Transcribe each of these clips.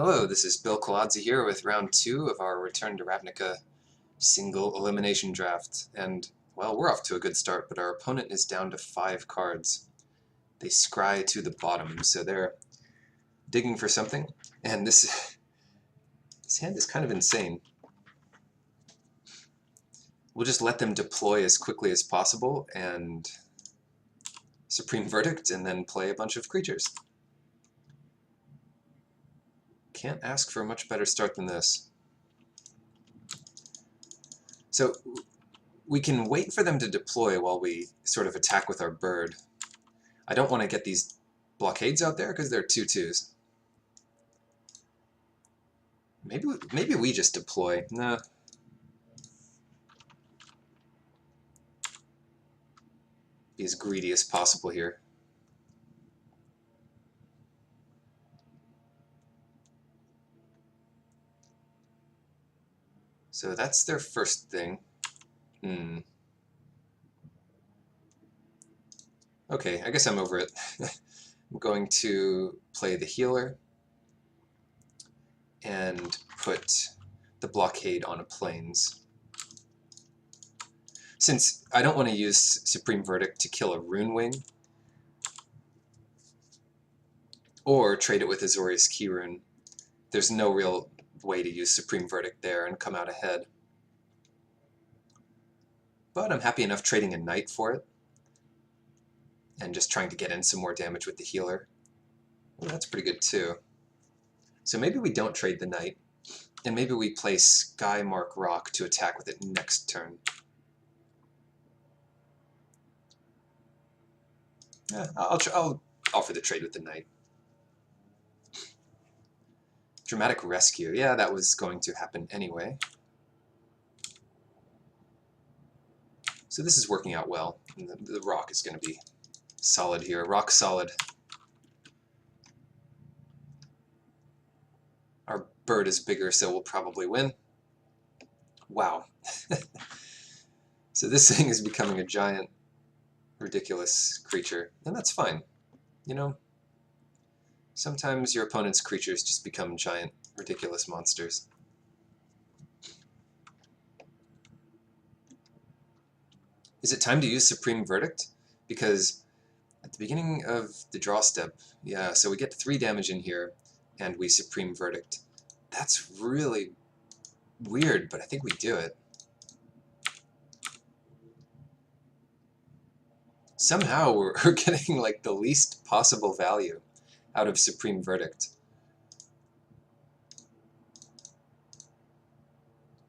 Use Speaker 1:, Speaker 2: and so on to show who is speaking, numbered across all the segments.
Speaker 1: Hello, this is Bill Colodzi here with round 2 of our Return to Ravnica single elimination draft. And, well, we're off to a good start, but our opponent is down to 5 cards. They scry to the bottom, so they're digging for something. And this hand is kind of insane. We'll just let them deploy as quickly as possible and Supreme Verdict, and then play a bunch of creatures. Can't ask for a much better start than this. So we can wait for them to deploy while we sort of attack with our bird. I don't want to get these blockades out there because they're 2/2s. Maybe we just deploy. Nah. Be as greedy as possible here. So that's their first thing. Okay, I guess I'm over it. I'm going to play the healer and put the blockade on a plains. Since I don't want to use Supreme Verdict to kill a Rune Wing, or trade it with Azorius Keyrune, there's no real way to use Supreme Verdict there and come out ahead. But I'm happy enough trading a Knight for it, and just trying to get in some more damage with the healer. Well, that's pretty good too. So maybe we don't trade the Knight, and maybe we play Skymark Rock to attack with it next turn. Yeah, I'll offer the trade with the Knight. Dramatic Rescue. Yeah, that was going to happen anyway. So this is working out well. And the rock is going to be solid here. Rock solid. Our bird is bigger, so we'll probably win. Wow. So this thing is becoming a giant, ridiculous creature. And that's fine. You know, sometimes your opponent's creatures just become giant, ridiculous monsters. Is it time to use Supreme Verdict? Because at the beginning of the draw step, yeah, so we get 3 damage in here, and we Supreme Verdict. That's really weird, but I think we do it. Somehow we're getting like the least possible value out of Supreme Verdict.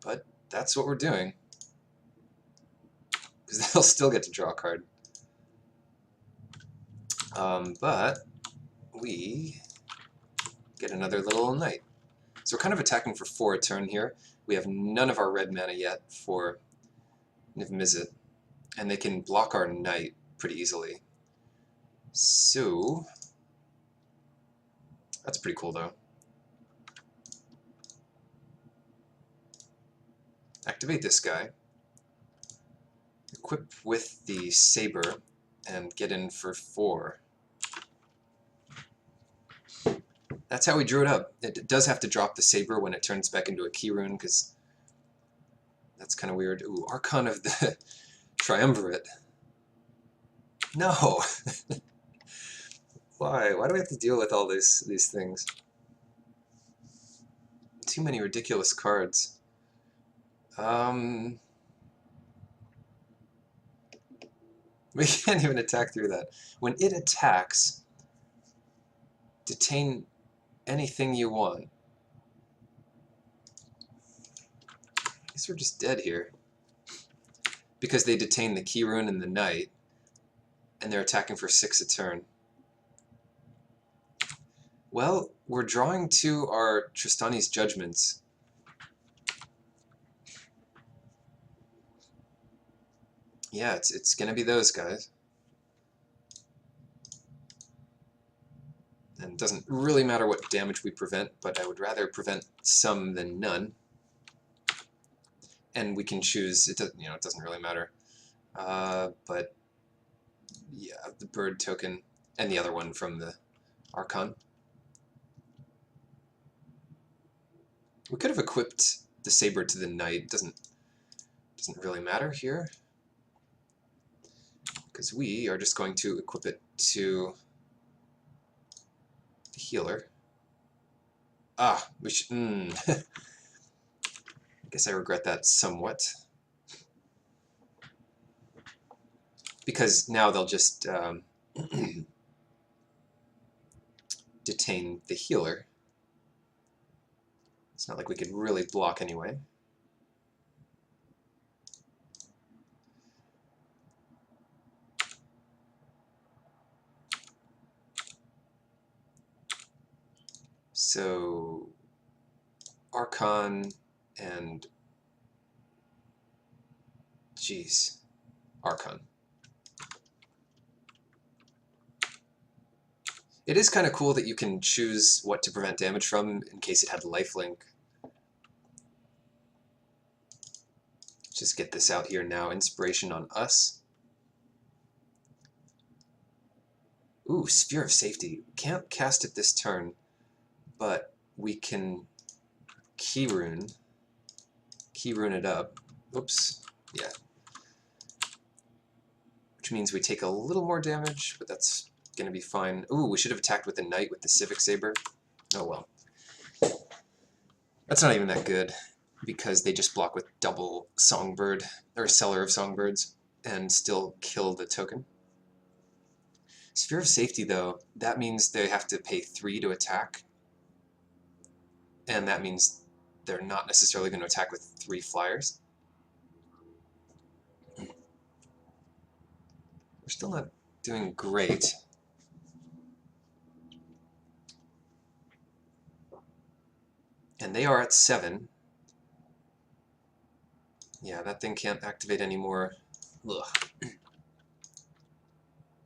Speaker 1: But that's what we're doing. Because they'll still get to draw a card. But we get another little Knight. So we're kind of attacking for 4 a turn here. We have none of our red mana yet for Niv-Mizzet, and they can block our Knight pretty easily. So that's pretty cool though. Activate this guy. Equip with the Saber and get in for 4. That's how we drew it up. It does have to drop the Saber when it turns back into a Keyrune, because that's kind of weird. Ooh, Archon of the Triumvirate. No! Why? Why do we have to deal with all these things? Too many ridiculous cards. We can't even attack through that. When it attacks, detain anything you want. I guess we're just dead here. Because they detain the Keyrune and the Knight, and they're attacking for 6 a turn. Well, we're drawing to our Tristani's Judgments. Yeah, it's gonna be those guys. And it doesn't really matter what damage we prevent, but I would rather prevent some than none. And we can choose, it doesn't really matter. But yeah, the bird token and the other one from the Archon. We could have equipped the saber to the knight. Doesn't really matter here, because we are just going to equip it to the healer. Ah, we should. I guess I regret that somewhat, because now they'll just detain the healer. It's not like we could really block anyway. So Archon and Archon. It is kind of cool that you can choose what to prevent damage from in case it had lifelink. Just get this out here now. Inspiration on us. Ooh, Sphere of Safety. Can't cast it this turn, but we can Keyrune it up. Oops. Yeah. Which means we take a little more damage, but that's going to be fine. Ooh, we should have attacked with the Knight with the Civic Saber. Oh well. That's not even that good, because they just block with double Songbird, or Seller of Songbirds, and still kill the token. Sphere of Safety, though, that means they have to pay 3 to attack, and that means they're not necessarily going to attack with 3 flyers. We're still not doing great. And they are at 7. Yeah, that thing can't activate anymore. Ugh.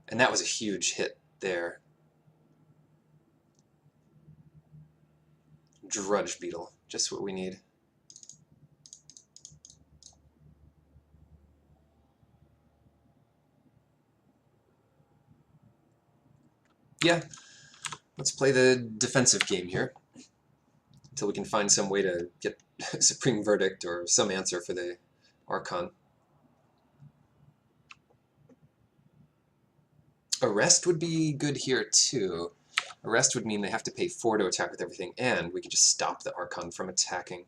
Speaker 1: And that was a huge hit there. Drudge Beetle, just what we need. Yeah, let's play the defensive game here until we can find some way to get Supreme Verdict or some answer for the Archon. Arrest would be good here too. Arrest would mean they have to pay 4 to attack with everything, and we could just stop the Archon from attacking.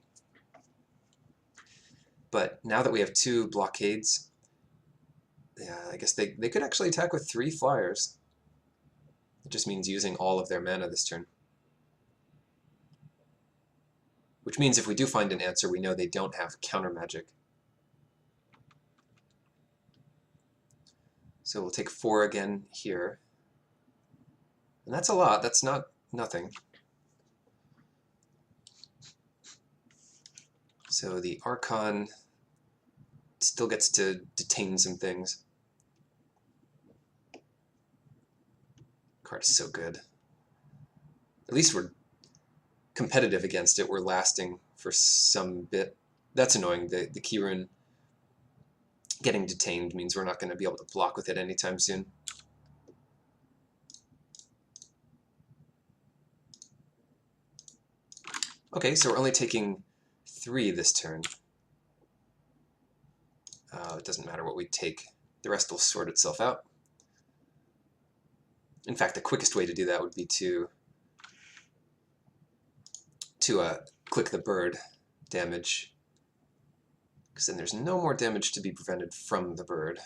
Speaker 1: But now that we have 2 blockades, yeah, I guess they could actually attack with 3 flyers. It just means using all of their mana this turn. Which means if we do find an answer, we know they don't have counter magic. So we'll take 4 again here. And that's a lot, that's not nothing. So the Archon still gets to detain some things. Card is so good. At least we're competitive against it. We're lasting for some bit. That's annoying. The Keyrune getting detained means we're not going to be able to block with it anytime soon. Okay, so we're only taking 3 this turn. It doesn't matter what we take. The rest will sort itself out. In fact, the quickest way to do that would be to click the bird damage, because then there's no more damage to be prevented from the bird.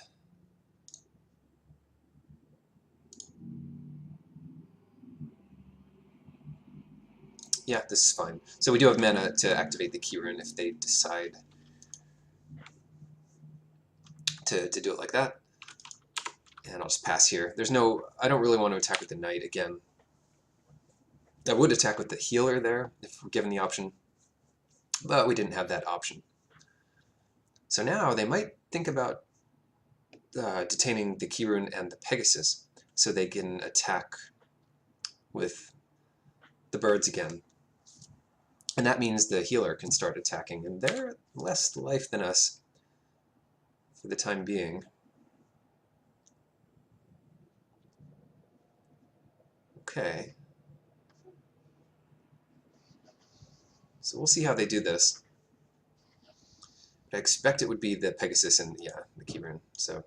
Speaker 1: Yeah, this is fine. So we do have mana to activate the Keyrune if they decide to do it like that. And I'll just pass here. There's no... I don't really want to attack with the Knight again. I would attack with the healer there, if we're given the option, but we didn't have that option. So now they might think about detaining the Keyrune and the Pegasus, so they can attack with the birds again. And that means the healer can start attacking, and they're less life than us for the time being. Okay. So we'll see how they do this. But I expect it would be the Pegasus and, yeah, the Keyrune. So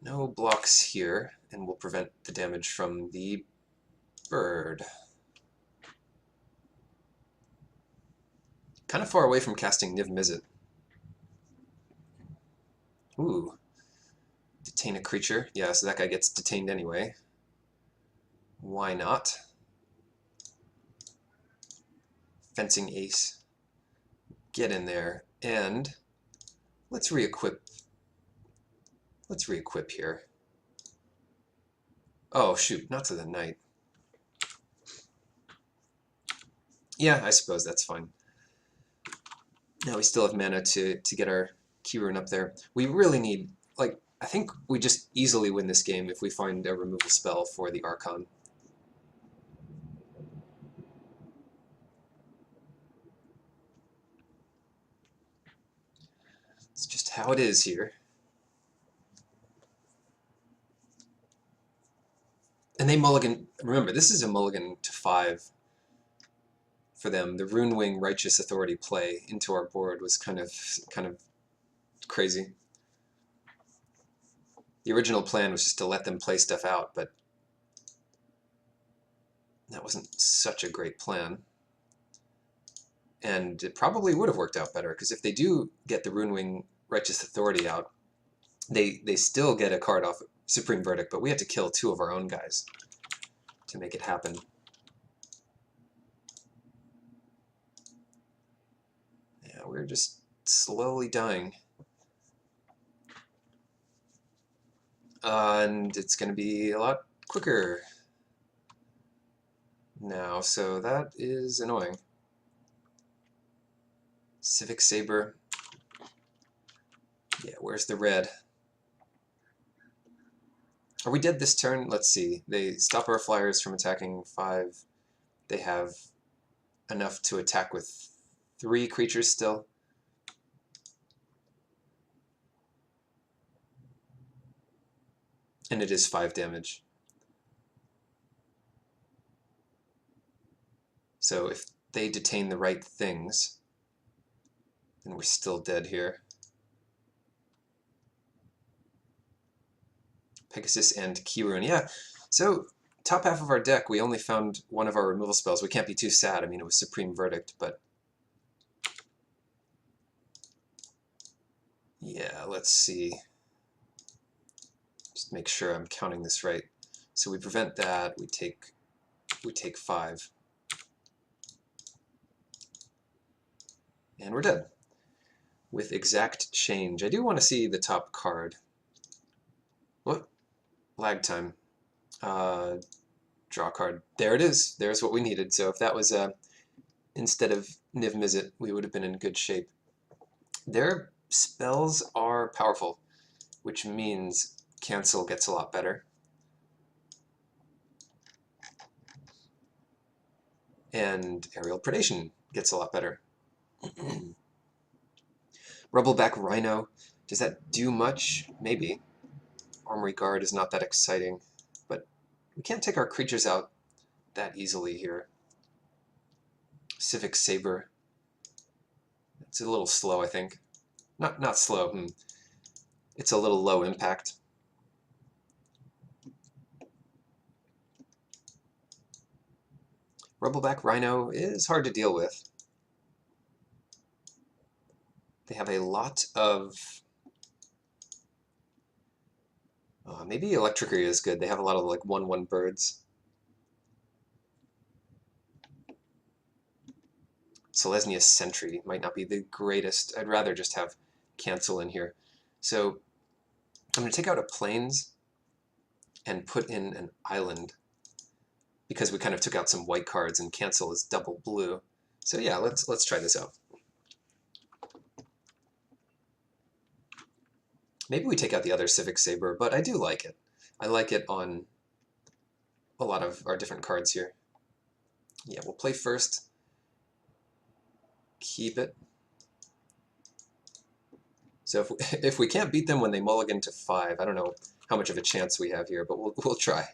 Speaker 1: no blocks here, and we'll prevent the damage from the bird. Kind of far away from casting Niv Mizzet. Ooh. Detain a creature. Yeah, so that guy gets detained anyway. Why not? Fencing Ace. Get in there. And let's re-equip. Let's re-equip here. Oh, shoot. Not to the knight. Yeah, I suppose that's fine. Now we still have mana to get our Keyrune up there. We really need, like, I think we just easily win this game if we find a removal spell for the Archon. It's just how it is here. And they mulligan, remember, this is a mulligan to 5 for them. The Runewing Righteous Authority play into our board was kind of crazy. The original plan was just to let them play stuff out, but that wasn't such a great plan. And it probably would have worked out better, because if they do get the Runewing Righteous Authority out, they still get a card off Supreme Verdict, but we had to kill 2 of our own guys to make it happen. Yeah, we're just slowly dying. And it's going to be a lot quicker now, so that is annoying. Civic Saber. Yeah, where's the red? Are we dead this turn? Let's see. They stop our flyers from attacking 5. They have enough to attack with 3 creatures still. And it is 5 damage. So if they detain the right things, then we're still dead here. Pegasus and Keyrune. Yeah, so top half of our deck, we only found one of our removal spells. We can't be too sad. I mean, it was Supreme Verdict, but yeah, let's see. Just make sure I'm counting this right. So we prevent that. We take 5. And we're dead. With exact change. I do want to see the top card. What? Lag time. Draw card. There it is. There's what we needed. So if that was instead of Niv Mizzet, we would have been in good shape. Their spells are powerful, which means cancel gets a lot better. And aerial predation gets a lot better. Rubbleback Rhino. Does that do much? Maybe. Armory Guard is not that exciting, but we can't take our creatures out that easily here. Civic Saber. It's a little slow, I think. Not slow. It's a little low impact. Rubbleback Rhino is hard to deal with. They have a lot of... maybe Electrickery is good. They have a lot of like 1/1 birds. Selesnya Sentry might not be the greatest. I'd rather just have cancel in here. So I'm going to take out a Plains and put in an island, because we kind of took out some white cards and cancel is double blue. So yeah, let's try this out. Maybe we take out the other Civic Saber, but I do like it. I like it on a lot of our different cards here. Yeah, we'll play first. Keep it. So if we can't beat them when they mulligan to 5, I don't know how much of a chance we have here, but we'll try.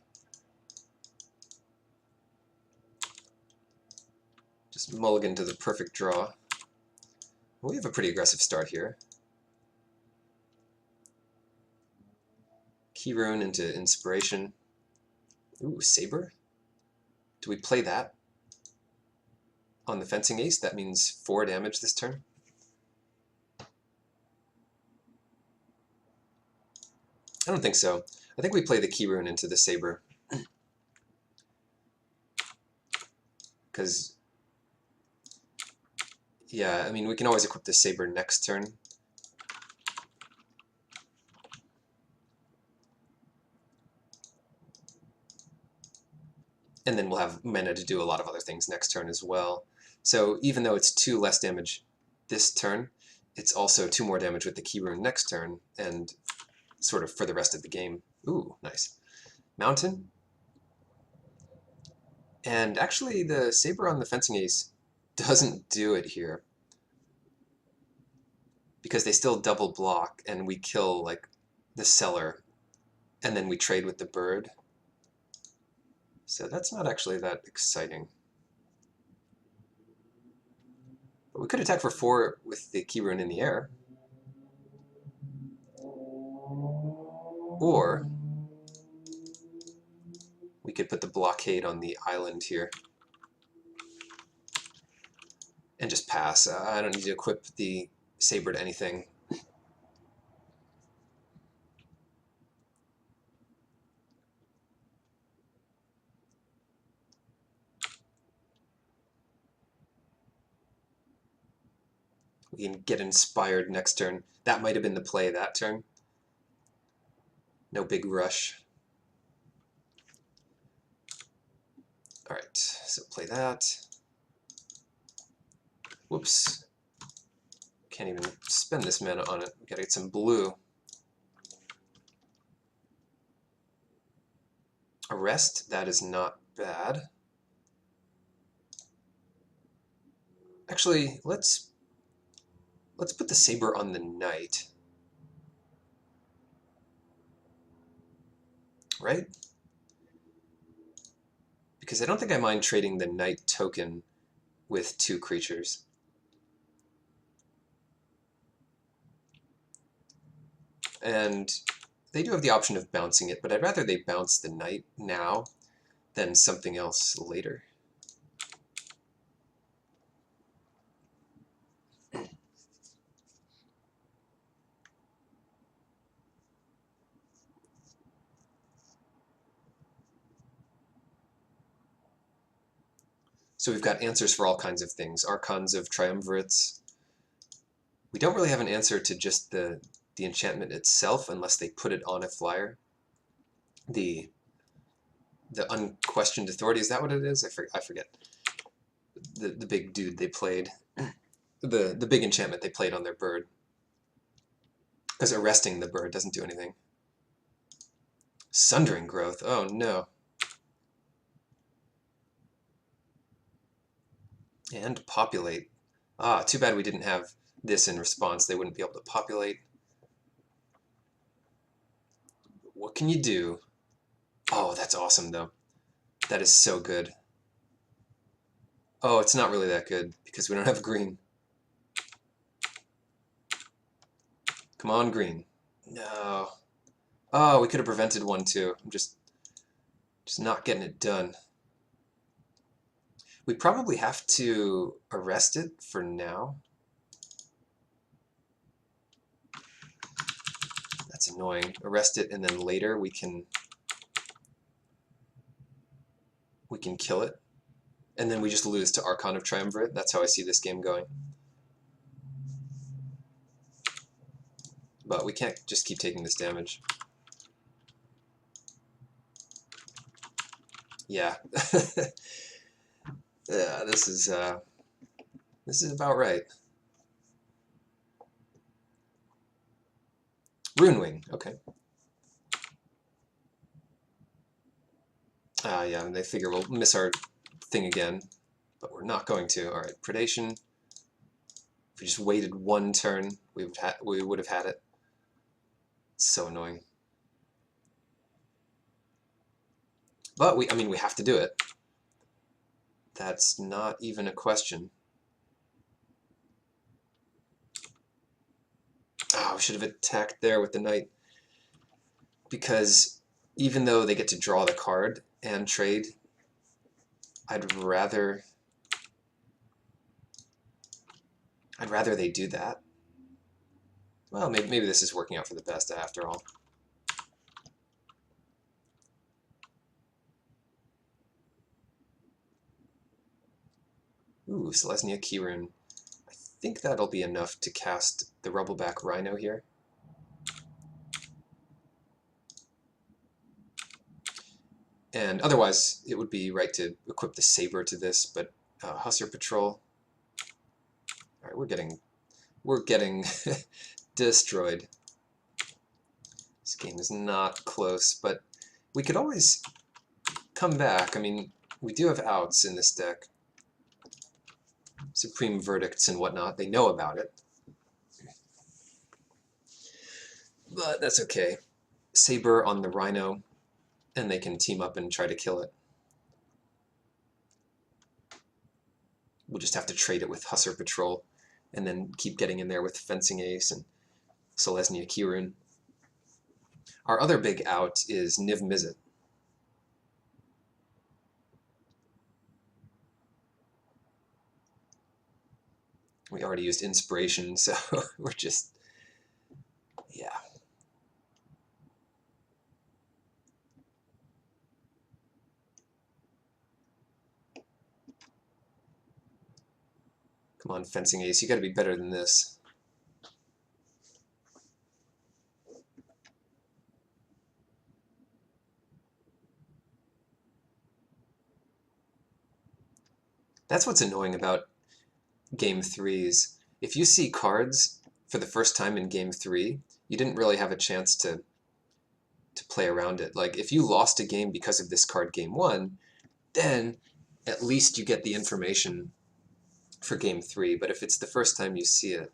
Speaker 1: Just mulligan to the perfect draw. We have a pretty aggressive start here. Key rune into inspiration. Ooh, saber. Do we play that on the fencing ace? That means 4 damage this turn. I don't think so. I think we play the key rune into the saber. Because, yeah, I mean, we can always equip the saber next turn. And then we'll have mana to do a lot of other things next turn as well. So even though it's 2 less damage this turn, it's also 2 more damage with the key rune next turn, and sort of for the rest of the game. Ooh, nice. Mountain. And actually the saber on the fencing ace doesn't do it here, because they still double block and we kill like the seller and then we trade with the bird. So that's not actually that exciting. But we could attack for 4 with the key rune in the air. Or we could put the blockade on the island here and just pass. I don't need to equip the saber to anything. We can get inspired next turn. That might have been the play that turn. No big rush. Alright, so play that. Whoops. Can't even spend this mana on it. We gotta get some blue. Arrest, that is not bad. Actually, let's put the saber on the knight. Right? Because I don't think I mind trading the knight token with 2 creatures. And they do have the option of bouncing it, but I'd rather they bounce the knight now than something else later. So we've got answers for all kinds of things. Archons of Triumvirates. We don't really have an answer to just the enchantment itself unless they put it on a flyer. The Unquestioned Authority, is that what it is? I forget. The big dude they played. The big enchantment they played on their bird. Because arresting the bird doesn't do anything. Sundering Growth, oh no. And Populate. Ah, too bad we didn't have this in response. They wouldn't be able to populate. What can you do? Oh, that's awesome though. That is so good. Oh, it's not really that good because we don't have green. Come on, green. No. Oh, we could have prevented one too. I'm just not getting it done. We probably have to arrest it for now. That's annoying. Arrest it and then later we can kill it. And then we just lose to Archon of Triumvirate. That's how I see this game going. But we can't just keep taking this damage. Yeah. Yeah, this is about right. Runewing, okay. Yeah, and they figure we'll miss our thing again, but we're not going to. Alright, Predation. If we just waited 1 turn, we would have had it. It's so annoying. But I mean, we have to do it. That's not even a question. Oh, we should have attacked there with the knight. Because even though they get to draw the card and trade, I'd rather they do that. Well, maybe this is working out for the best after all. Ooh, Selesnya Keyrune. I think that'll be enough to cast the Rubbleback Rhino here. And otherwise, it would be right to equip the Saber to this, but Hussar Patrol. All right, we're getting destroyed. This game is not close, but we could always come back. I mean, we do have outs in this deck. Supreme Verdicts and whatnot. They know about it. But that's okay. Saber on the Rhino, and they can team up and try to kill it. We'll just have to trade it with Hussar Patrol, and then keep getting in there with Fencing Ace and Selesnya Keyrune. Our other big out is Niv Mizzet. We already used Inspiration, so we're just, yeah. Come on, Fencing Ace, you gotta be better than this. That's what's annoying about Game 3s. If you see cards for the first time in Game 3, you didn't really have a chance to play around it. Like, if you lost a game because of this card Game 1, then at least you get the information for Game 3. But if it's the first time you see it,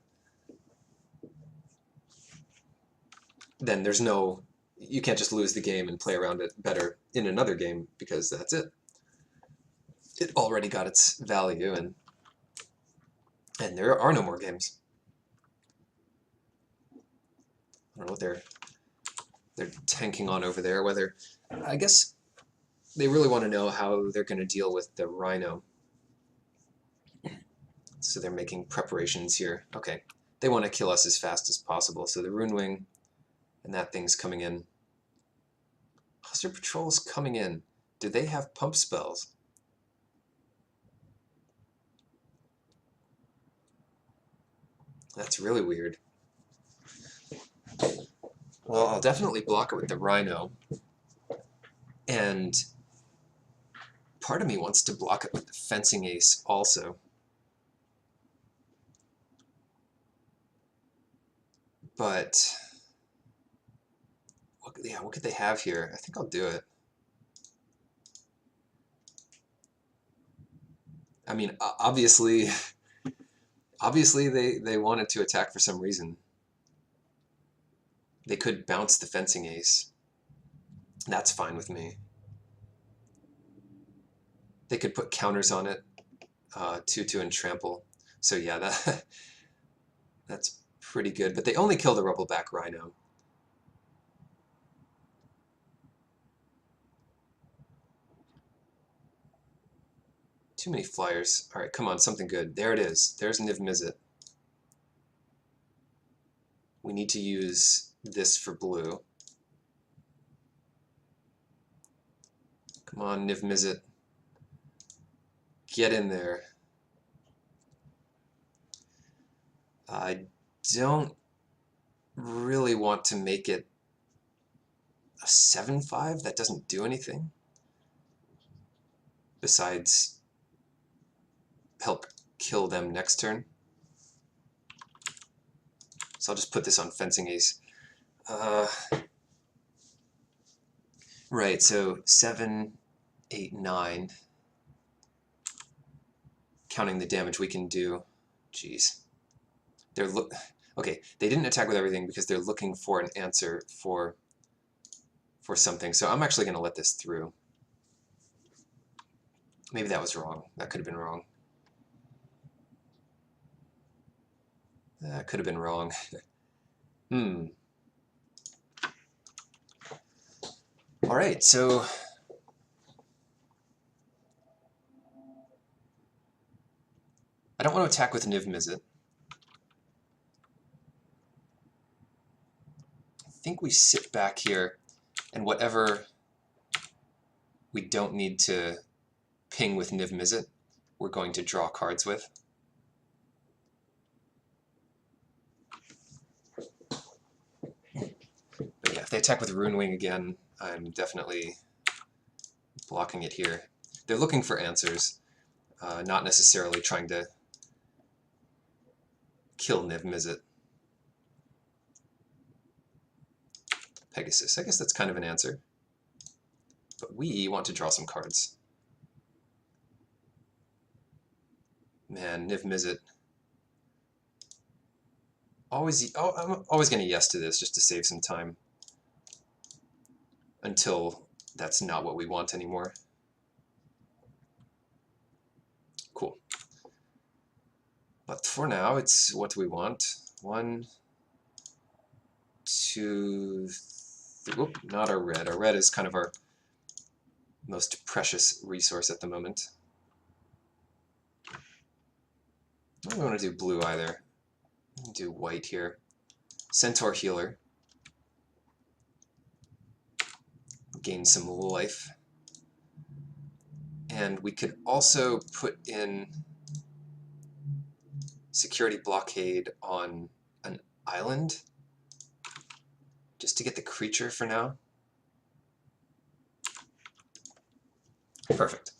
Speaker 1: then there's no... You can't just lose the game and play around it better in another game, because that's it. It already got its value, and there are no more games. I don't know what they're tanking on over there, whether... I guess they really want to know how they're going to deal with the Rhino. So they're making preparations here. Okay, they want to kill us as fast as possible, so the Rune Wing and that thing's coming in. Hussar Patrol's coming in. Do they have pump spells? That's really weird. Well, I'll definitely block it with the Rhino. And part of me wants to block it with the Fencing Ace also. But, what could they have here? I think I'll do it. I mean, obviously they wanted to attack for some reason. They could bounce the Fencing Ace. That's fine with me. They could put counters on it, 2/2 and trample. So yeah, that's pretty good. But they only kill the Rubbleback Rhino. Too many flyers. All right, come on, something good. There it is. There's Niv Mizzet. We need to use this for blue. Come on, Niv Mizzet. Get in there. I don't really want to make it a 7/5. That doesn't do anything besides help kill them next turn. So I'll just put this on Fencing Ace. Right, so 7, 8, 9. Counting the damage we can do. Jeez. Okay, they didn't attack with everything because they're looking for an answer for something. So I'm actually going to let this through. Maybe that was wrong. That could have been wrong. That could have been wrong. Alright, so I don't want to attack with Niv Mizzet. I think we sit back here, and whatever we don't need to ping with Niv Mizzet, we're going to draw cards with. But yeah, if they attack with Rune Wing again, I'm definitely blocking it here. They're looking for answers, not necessarily trying to kill Niv Mizzet. Pegasus, I guess that's kind of an answer. But we want to draw some cards. Man, Niv Mizzet. I'm always going to yes to this just to save some time. Until that's not what we want anymore. Cool. But for now, it's what do we want? 1, 2, 3. Whoop, not our red. Our red is kind of our most precious resource at the moment. I don't want to do blue either. Do white here. Centaur Healer. Gain some life. And we could also put in Security Blockade on an island, just to get the creature for now. Perfect.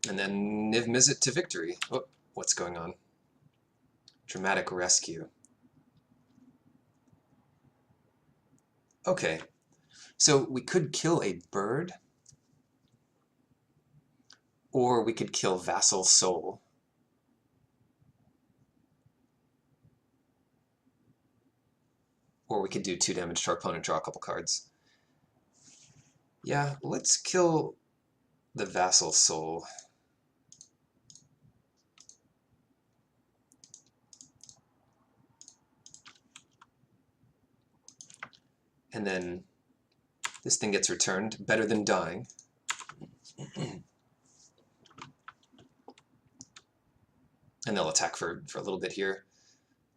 Speaker 1: And then Niv Mizzet to victory. Oh, what's going on? Dramatic Rescue. Okay, so we could kill a bird, or we could kill Vassal Soul. Or we could do 2 damage to our opponent, draw a couple cards. Yeah, let's kill the Vassal Soul. And then this thing gets returned, better than dying. And they'll attack for a little bit here.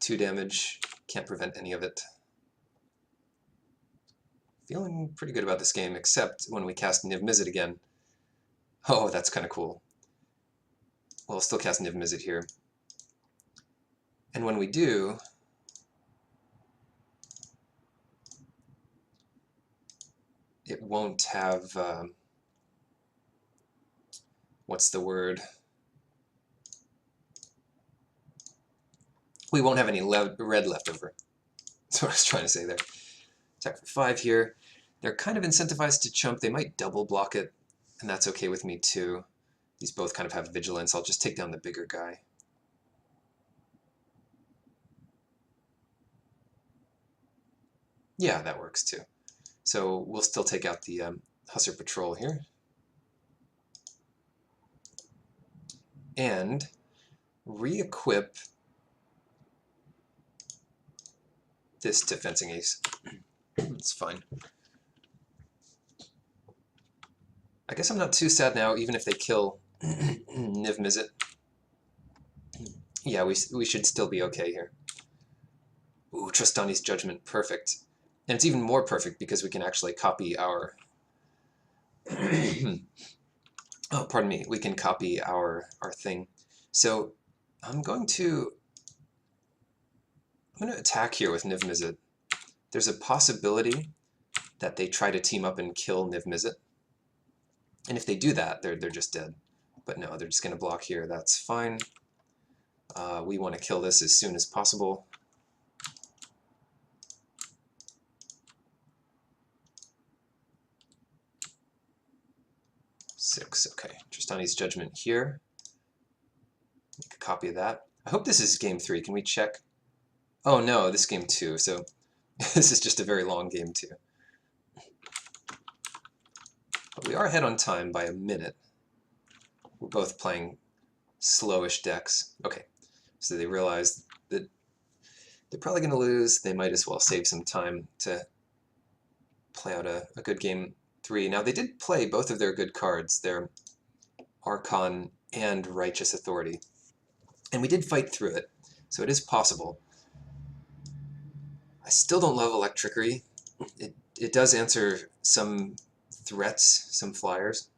Speaker 1: 2 damage, can't prevent any of it. Feeling pretty good about this game, except when we cast Niv Mizzet again. Oh, that's kind of cool. Well, I'll still cast Niv Mizzet here. And when we do, it won't have, what's the word? We won't have any red left over. That's what I was trying to say there. Attack for 5 here. They're kind of incentivized to chump. They might double block it, and that's okay with me too. These both kind of have vigilance. I'll just take down the bigger guy. Yeah, that works too. So we'll still take out the Hussar Patrol here. And re-equip this to Fencing Ace. It's fine. I guess I'm not too sad now, even if they kill Niv Mizzet. Yeah, we should still be okay here. Ooh, Tristani's Judgment, perfect. And it's even more perfect because we can actually copy our... oh, pardon me, we can copy our thing. So I'm going to attack here with Niv Mizzet. There's a possibility that they try to team up and kill Niv Mizzet. And if they do that, they're just dead. But no, they're just going to block here. That's fine. We want to kill this as soon as possible. Six, okay. Tristani's Judgment here. Make a copy of that. I hope this is game 3. Can we check? Oh no, this is game 2, so this is just a very long game 2. But we are ahead on time by a minute. We're both playing slowish decks. Okay, so they realized that they're probably going to lose. They might as well save some time to play out a good game 3. Now, they did play both of their good cards, their Archon and Righteous Authority. And we did fight through it, so it is possible. I still don't love Electrickery. It does answer some threats, some flyers.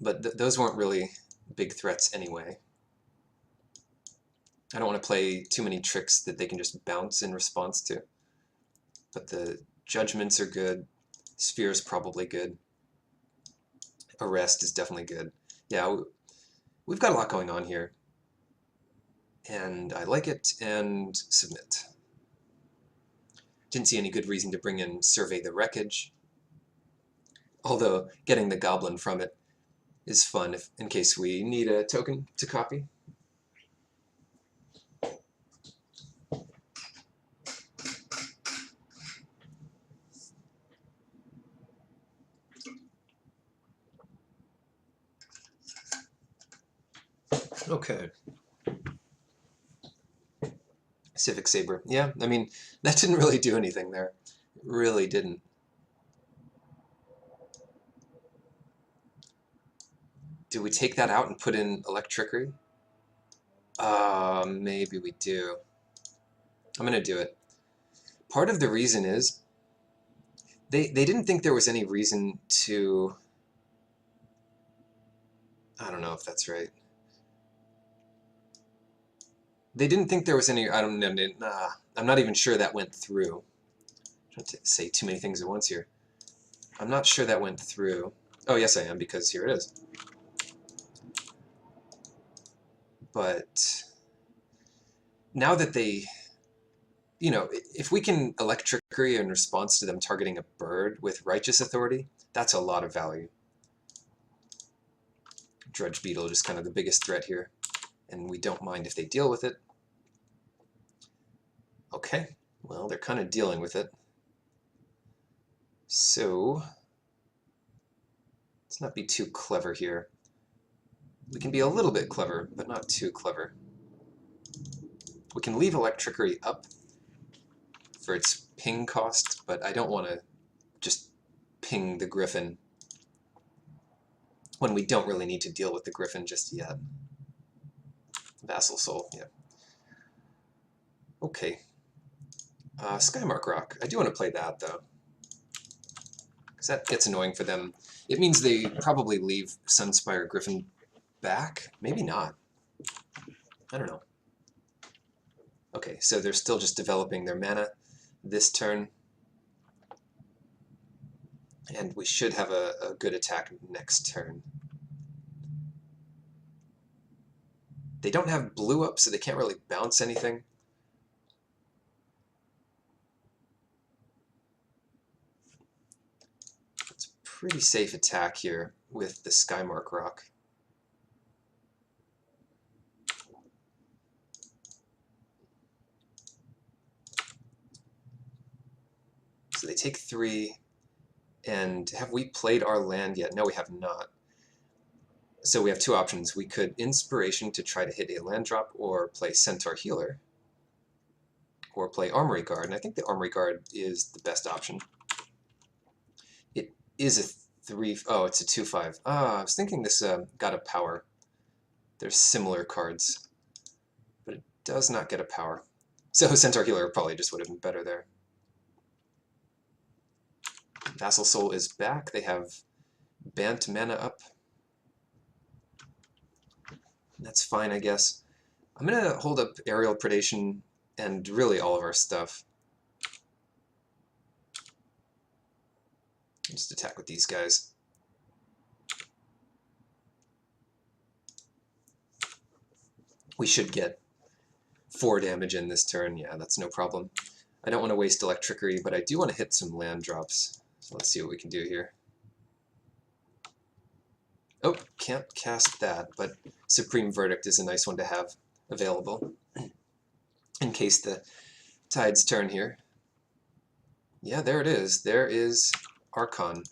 Speaker 1: But those weren't really big threats anyway. I don't want to play too many tricks that they can just bounce in response to. But the Judgments are good. Sphere is probably good. Arrest is definitely good. Yeah, we've got a lot going on here. And I like it, and submit. Didn't see any good reason to bring in Survey the Wreckage. Although getting the Goblin from it is fun in case we need a token to copy. Okay. Civic Saber. Yeah, I mean, that didn't really do anything there. It really didn't. Do we take that out and put in Electrickery? Maybe we do. I'm going to do it. Part of the reason is they didn't think there was any reason to... I don't know if that's right. They didn't think there was any... I'm not even sure that went through. I'm trying to say too many things at once here. I'm not sure that went through. Oh, yes, I am, because here it is. But now that they... You know, if we can Electrickery in response to them targeting a bird with Righteous Authority, that's a lot of value. Drudge Beetle is kind of the biggest threat here, and we don't mind if they deal with it. Okay, well, they're kind of dealing with it. So, let's not be too clever here. We can be a little bit clever, but not too clever. We can leave Electrickery up for its ping cost, but I don't want to just ping the Griffin when we don't really need to deal with the Griffin just yet. Vassal Soul, yeah. Okay. Skymark Rock. I do want to play that, though, because that gets annoying for them. It means they probably leave Sunspire Griffin back? Maybe not. I don't know. Okay, so they're still just developing their mana this turn. And we should have a good attack next turn. They don't have blue up, so they can't really bounce anything. It's a pretty safe attack here with the Skymark Rock. So they take 3, and have we played our land yet? No, we have not. So we have 2 options. We could Inspiration to try to hit a land drop, or play Centaur Healer, or play Armory Guard, and I think the Armory Guard is the best option. It is a 3... oh, it's a 2/5. I was thinking this got a power. They're similar cards, but it does not get a power. So Centaur Healer probably just would have been better there. Vassal Soul is back. They have Bant mana up. That's fine, I guess. I'm going to hold up Aerial Predation and really all of our stuff. Just attack with these guys. We should get 4 damage in this turn. Yeah, that's no problem. I don't want to waste Electrickery, but I do want to hit some land drops. So let's see what we can do here. Oh, can't cast that, but Supreme Verdict is a nice one to have available in case the tides turn here. Yeah, there it is. There is Archon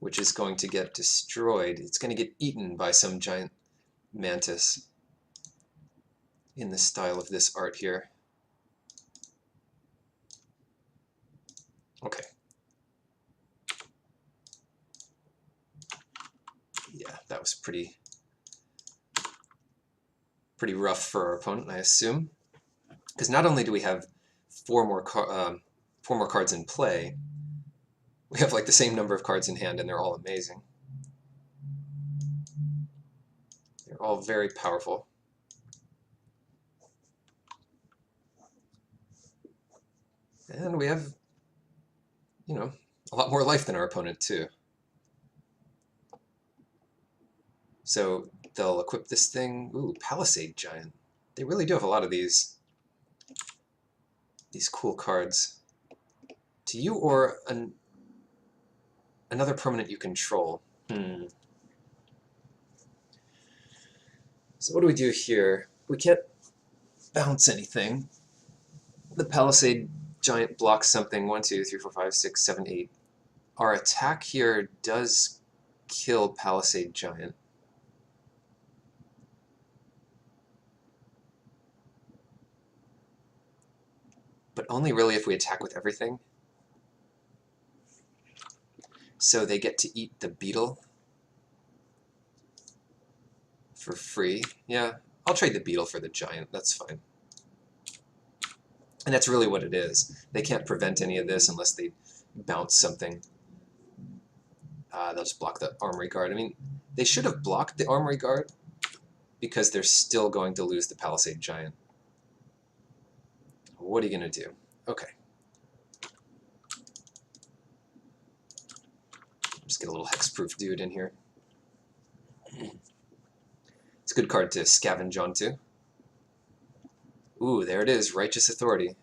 Speaker 1: which is going to get destroyed. It's going to get eaten by some giant mantis in the style of this art here. Okay. Yeah, that was pretty rough for our opponent, I assume. Because not only do we have four more cards in play, we have like the same number of cards in hand, and they're all amazing. They're all very powerful. And we have, you know, a lot more life than our opponent, too. So they'll equip this thing. Ooh, Palisade Giant. They really do have a lot of these cool cards. To you or another permanent you control. So what do we do here? We can't bounce anything. The Palisade Giant blocks something. 1, 2, 3, 4, 5, 6, 7, 8. Our attack here does kill Palisade Giant. But only really if we attack with everything. So they get to eat the beetle for free. Yeah, I'll trade the beetle for the giant. That's fine. And that's really what it is. They can't prevent any of this unless they bounce something. They'll just block the Armory Guard. I mean, they should have blocked the Armory Guard because they're still going to lose the Palisade Giant. What are you going to do? Okay. Just get a little hexproof dude in here. It's a good card to scavenge onto. Ooh, there it is, Righteous Authority.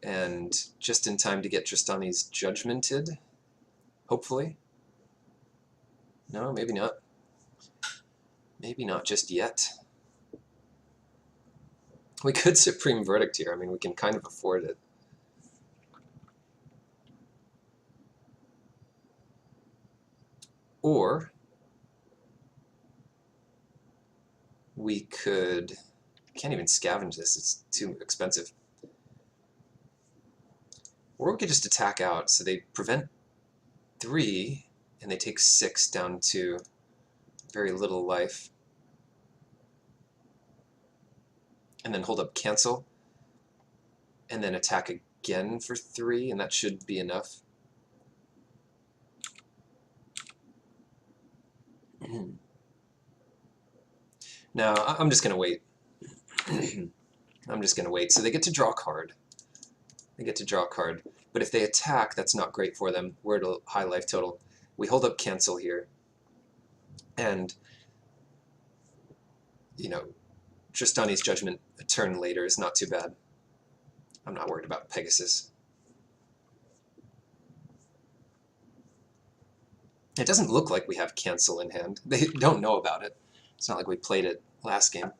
Speaker 1: And just in time to get Tristani's judgmented, hopefully. No, maybe not. Maybe not just yet. We could Supreme Verdict here. I mean, we can kind of afford it. Or we could... Can't even scavenge this. It's too expensive. Or we could just attack out. So they prevent 3, and they take 6 down to very little life. And then hold up cancel. And then attack again for 3, and that should be enough. Now, I'm just going to wait. I'm just going to wait. So they get to draw a card. They get to draw a card. But if they attack, that's not great for them. We're at a high life total. We hold up cancel here. And, you know, Tristani's Judgment a turn later is not too bad. I'm not worried about Pegasus. It doesn't look like we have cancel in hand. They don't know about it. It's not like we played it last game.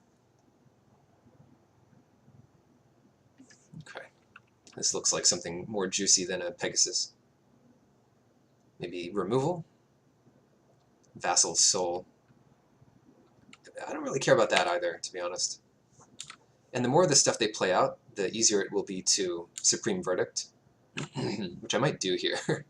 Speaker 1: Okay. This looks like something more juicy than a Pegasus. Maybe removal? Vassal Soul. I don't really care about that either, to be honest. And the more of the stuff they play out, the easier it will be to Supreme Verdict, which I might do here.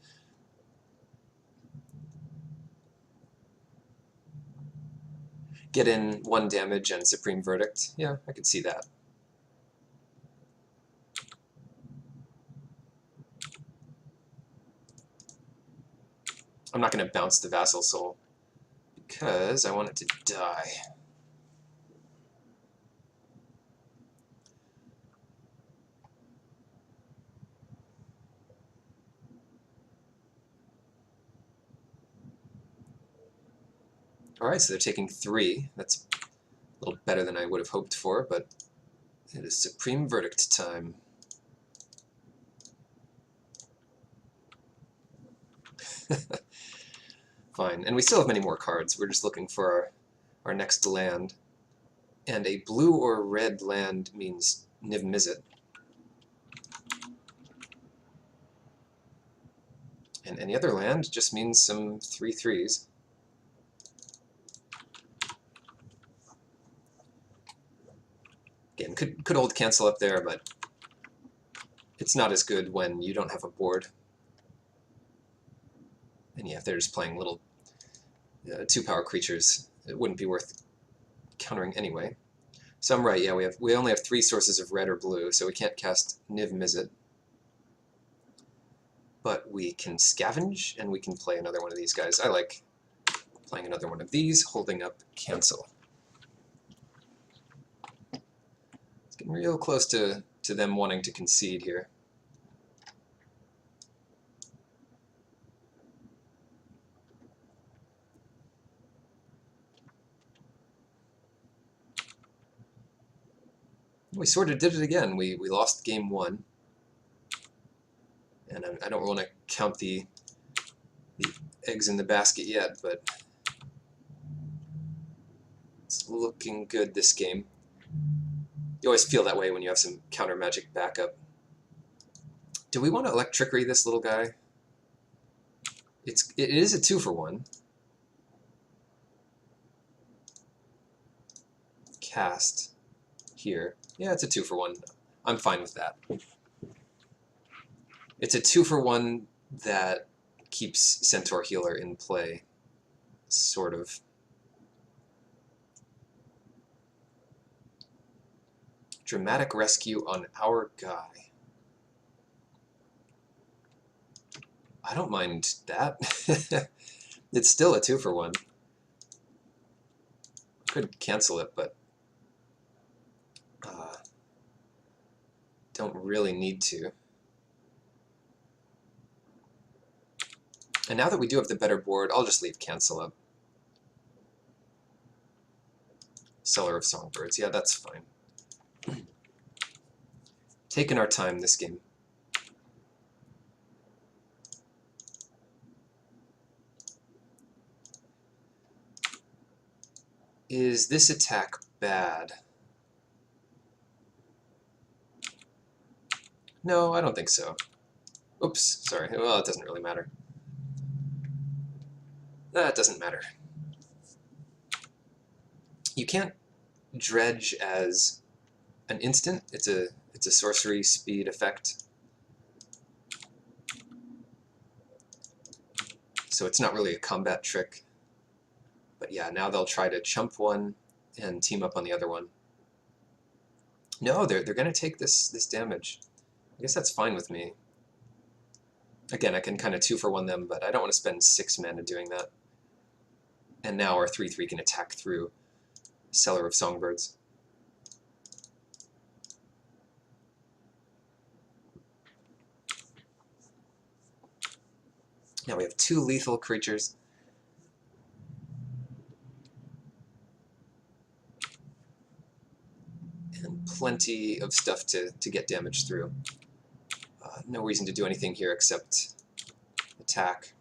Speaker 1: Get in 1 damage and Supreme Verdict. Yeah, I could see that. I'm not going to bounce the Vassal Soul because I want it to die. Alright, so they're taking 3. That's a little better than I would have hoped for, but it is Supreme Verdict time. Fine, and we still have many more cards. We're just looking for our next land. And a blue or red land means Niv Mizzet. And any other land just means some 3/3s. Again, could hold cancel up there, but it's not as good when you don't have a board. And yeah, if they're just playing little 2-power creatures, it wouldn't be worth countering anyway. So I'm right, yeah, we only have 3 sources of red or blue, so we can't cast Niv Mizzet. But we can scavenge, and we can play another one of these guys. I like playing another one of these, holding up cancel. It's getting real close to them wanting to concede here. We sort of did it again. We lost game 1. And I don't want to count the eggs in the basket yet, but it's looking good this game. You always feel that way when you have some counter magic backup. Do we want to electrickery this little guy? It is a 2-for-1. Cast here. Yeah, it's a 2-for-1. I'm fine with that. It's a 2-for-1 that keeps Centaur Healer in play, sort of. Dramatic rescue on our guy. I don't mind that. It's still a 2-for-1. Could cancel it, but don't really need to. And now that we do have the better board, I'll just leave cancel up. Seller of Songbirds, yeah, that's fine. Taking our time this game. Is this attack bad? No, I don't think so. Oops, sorry. Well, it doesn't really matter. That doesn't matter. You can't dredge as an instant. It's a sorcery speed effect. So it's not really a combat trick. But yeah, now they'll try to chump one and team up on the other one. No, they're going to take this damage. I guess that's fine with me. Again, I can kind of 2-for-1 them, but I don't want to spend 6 mana doing that. And now our 3/3 can attack through Seller of Songbirds. Now we have 2 lethal creatures. And plenty of stuff to get damage through. No reason to do anything here except attack.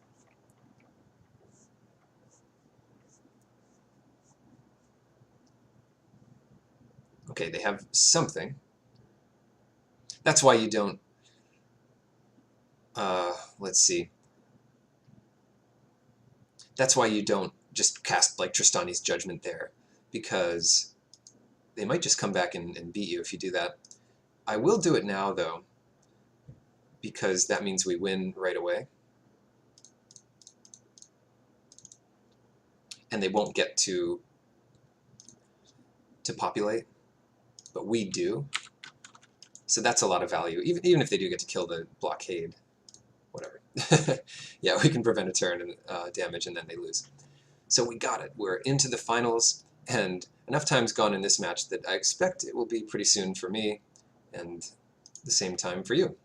Speaker 1: Okay, they have something. That's why you don't... let's see. That's why you don't just cast like Tristani's Judgment there, because they might just come back and beat you if you do that. I will do it now, though, because that means we win right away. And they won't get to populate, but we do. So that's a lot of value, even if they do get to kill the blockade. Whatever. Yeah, we can prevent a turn and damage, and then they lose. So we got it. We're into the finals, and enough time's gone in this match that I expect it will be pretty soon for me, and the same time for you.